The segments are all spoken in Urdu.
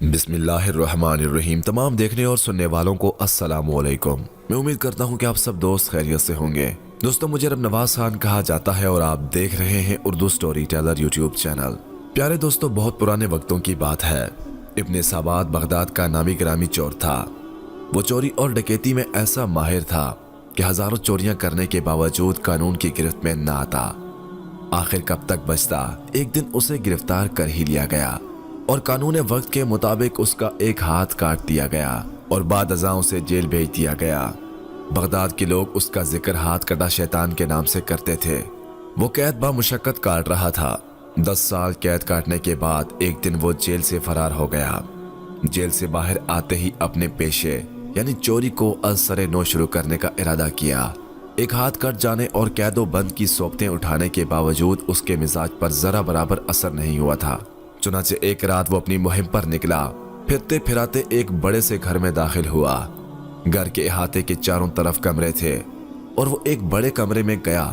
بسم اللہ الرحمن الرحیم۔ تمام دیکھنے اور سننے والوں کو السلام علیکم۔ میں امید کرتا ہوں کہ آپ سب دوست خیریت سے ہوں گے۔ دوستو، مجھے رب نواز خان کہا جاتا ہے اور آپ دیکھ رہے ہیں Urdu story teller YouTube channel. پیارے دوستو، بہت پرانے وقتوں کی بات ہے۔ ابن سابات بغداد کا نامی گرامی چور تھا۔ وہ چوری اور ڈکیتی میں ایسا ماہر تھا کہ ہزاروں چوریاں کرنے کے باوجود قانون کی گرفت میں نہ آتا۔ آخر کب تک بچتا؟ ایک دن اسے گرفتار کر ہی لیا گیا اور قانون وقت کے مطابق اس کا ایک ہاتھ کاٹ دیا گیا اور بعد ازاں اسے جیل بھیج دیا گیا۔ بغداد کے لوگ اس کا ذکر ہاتھ کٹا شیطان کے نام سے کرتے تھے۔ وہ قید با مشقت کاٹ رہا تھا۔ 10 سال قید کاٹنے کے بعد ایک دن وہ جیل سے فرار ہو گیا۔ جیل سے باہر آتے ہی اپنے پیشے یعنی چوری کو از سر نو شروع کرنے کا ارادہ کیا۔ ایک ہاتھ کٹ جانے اور قید و بند کی صوبتیں اٹھانے کے باوجود اس کے مزاج پر ذرا برابر اثر نہیں ہوا تھا۔ چنانچہ ایک رات وہ اپنی مہم پر نکلا۔ پھرتے پھراتے ایک بڑے سے گھر میں داخل ہوا۔ گھر کے احاطے کے چاروں طرف کمرے تھے اور وہ ایک بڑے کمرے میں گیا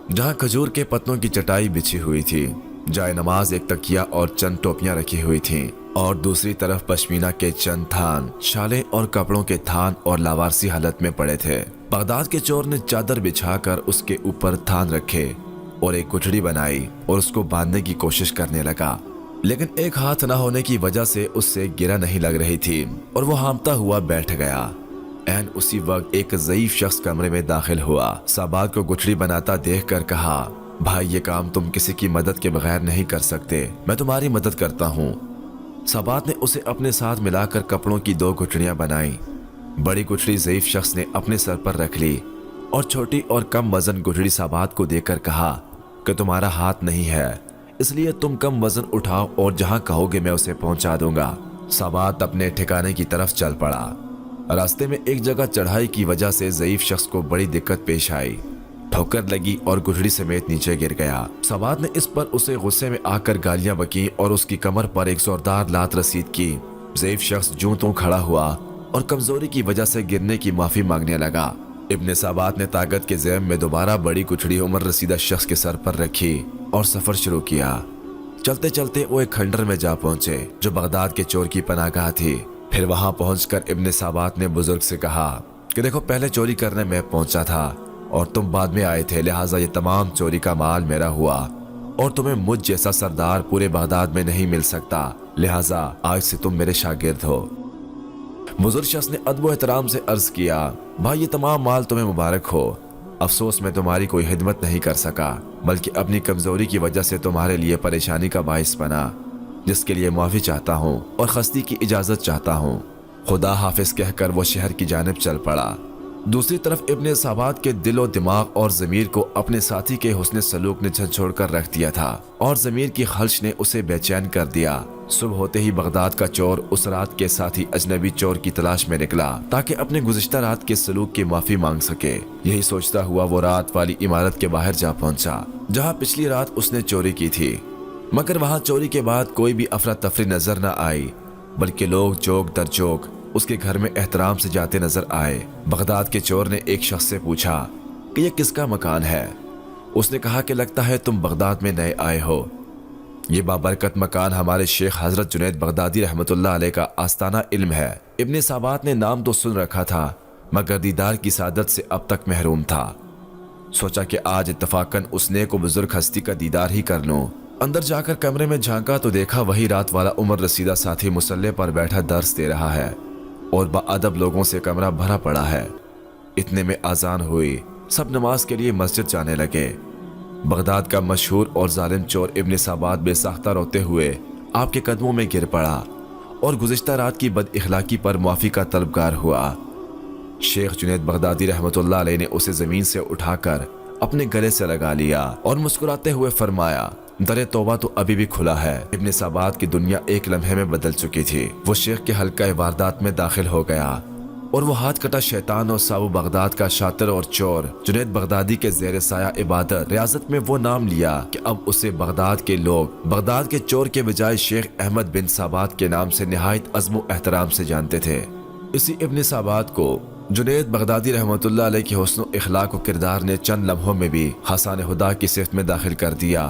جہاں کھجور کے پتوں کی چٹائی بچھی ہوئی تھی، جائے نماز، ایک تکیہ اور چند ٹوپیاں رکھی ہوئی تھیں، اور دوسری طرف پشمینہ کے چند تھان، شالیں اور کپڑوں کے تھان اور لاوارسی حالت میں پڑے تھے۔ بغداد کے چور نے چادر بچھا کر اس کے اوپر تھان رکھے اور ایک گٹھڑی بنائی اور اس کو باندھنے کی کوشش کرنے لگا، لیکن ایک ہاتھ نہ ہونے کی وجہ سے اس سے گرہ نہیں لگ رہی تھی اور وہ ہامتا ہوا بیٹھ گیا۔ عین اسی وقت ایک ضعیف شخص کمرے میں داخل ہوا۔ سابات کو گٹھڑی بناتا دیکھ کر کہا، بھائی، یہ کام تم کسی کی مدد کے بغیر نہیں کر سکتے، میں تمہاری مدد کرتا ہوں۔ سابات نے اسے اپنے ساتھ ملا کر کپڑوں کی 2 گٹھڑیاں بنائیں۔ بڑی گٹھڑی ضعیف شخص نے اپنے سر پر رکھ لی اور چھوٹی اور کم وزن گٹھڑی سابات کو دے کر کہا کہ تمہارا ہاتھ نہیں ہے، اس لیے تم کم وزن اٹھاؤ اور جہاں کہو گے میں اسے پہنچا دوں گا۔ سابات اپنے ٹھکانے کی طرف چل پڑا۔ راستے میں ایک جگہ چڑھائی کی وجہ سے ضعیف شخص کو بڑی دقت پیش آئی، ٹھوکر لگی اور گٹھڑی سمیت نیچے گر گیا۔ سابات نے اس پر اسے غصے میں آ کر گالیاں بکیں اور اس کی کمر پر ایک زوردار لات رسید کی۔ ضعیف شخص جوں توں کھڑا ہوا اور کمزوری کی وجہ سے گرنے کی معافی مانگنے لگا۔ ابن سابات نے طاقت کے ذہن میں دوبارہ بڑی گٹھڑی عمر رسیدہ شخص کے سر پر رکھی اور سفر شروع کیا۔ چلتے چلتے وہ ایک کھنڈر میں جا پہنچے جو بغداد کے چور کی پناہ گاہ تھی۔ پھر وہاں پہنچ کر ابن سابات نے بزرگ سے کہا کہ دیکھو، پہلے چوری کرنے میں پہنچا تھا اور تم بعد میں آئے تھے، لہٰذا یہ تمام چوری کا مال میرا ہوا اور تمہیں مجھ جیسا سردار پورے بغداد میں نہیں مل سکتا، لہٰذا آج سے تم میرے شاگرد ہو۔ بزرگ شخص نے ادب و احترام سے عرض کیا، بھائی، یہ تمام مال تمہیں مبارک ہو، افسوس میں تمہاری کوئی خدمت نہیں کر سکا، بلکہ اپنی کمزوری کی وجہ سے تمہارے لیے پریشانی کا باعث بنا، جس کے لیے معافی چاہتا ہوں اور خستی کی اجازت چاہتا ہوں۔ خدا حافظ کہہ کر وہ شہر کی جانب چل پڑا۔ دوسری طرف ابن سابات کے دل و دماغ اور ضمیر کو اپنے ساتھی کے حسن سلوک نے جھنجھوڑ کر رکھ دیا تھا اور ضمیر کی خلش نے اسے بے چین کر دیا۔ صبح ہوتے ہی بغداد کا چور اس رات کے ساتھی اجنبی چور کی تلاش میں نکلا تاکہ اپنے گزشتہ رات کے سلوک کی معافی مانگ سکے۔ یہی سوچتا ہوا وہ رات والی عمارت کے باہر جا پہنچا جہاں پچھلی رات اس نے چوری کی تھی، مگر وہاں چوری کے بعد کوئی بھی افراتفری نظر نہ آئی، بلکہ لوگ چوک در چوک اس کے گھر میں احترام سے جاتے نظر آئے۔ بغداد کے چور نے ایک شخص سے پوچھا کہ یہ کس کا مکان ہے؟ اس نے کہا کہ لگتا ہے تم بغداد میں نئے آئے ہو۔ یہ بابرکت مکان ہمارے شیخ حضرت جنید بغدادی رحمۃ اللہ علیہ کا آستانہ علم ہے۔ ابن سابات نے نام تو سن رکھا تھا مگر دیدار کی سعادت سے اب تک محروم تھا۔ سوچا کہ آج اتفاقاً اس نیک و بزرگ ہستی کا دیدار ہی کر لوں۔ اندر جا کر کمرے میں جھانکا تو دیکھا وہی رات والا عمر رسیدہ ساتھی مصلے پر بیٹھا درس دے رہا ہے اور باادب لوگوں سے کمرہ بھرا پڑا ہے۔ اتنے میں اذان ہوئی، سب نماز کے لیے مسجد جانے لگے۔ بغداد کا مشہور اور ظالم چور ابن سابات بے ساختہ روتے ہوئے آپ کے قدموں میں گر پڑا اور گزشتہ رات کی بد اخلاقی پر معافی کا طلبگار ہوا۔ شیخ جنید بغدادی رحمۃ اللہ علیہ نے اسے زمین سے اٹھا کر اپنے گلے سے لگا لیا اور مسکراتے ہوئے فرمایا، در توبہ تو ابھی بھی کھلا ہے۔ ابن سابات کی دنیا ایک لمحے میں بدل چکی تھی۔ وہ شیخ کے حلقہ واردات میں داخل ہو گیا اور وہ ہاتھ کٹا شیطان اور سابو بغداد کا شاطر اور چور جنید بغدادی کے زیر سایہ عبادت ریاضت میں وہ نام لیا کہ اب اسے بغداد کے لوگ بغداد کے چور کے بجائے شیخ احمد بن سابات کے نام سے نہایت عزم و احترام سے جانتے تھے۔ اسی ابن سابات کو جنید بغدادی رحمۃ اللہ علیہ کے حسن و اخلاق و کردار نے چند لمحوں میں بھی حسان خدا کی صفت میں داخل کر دیا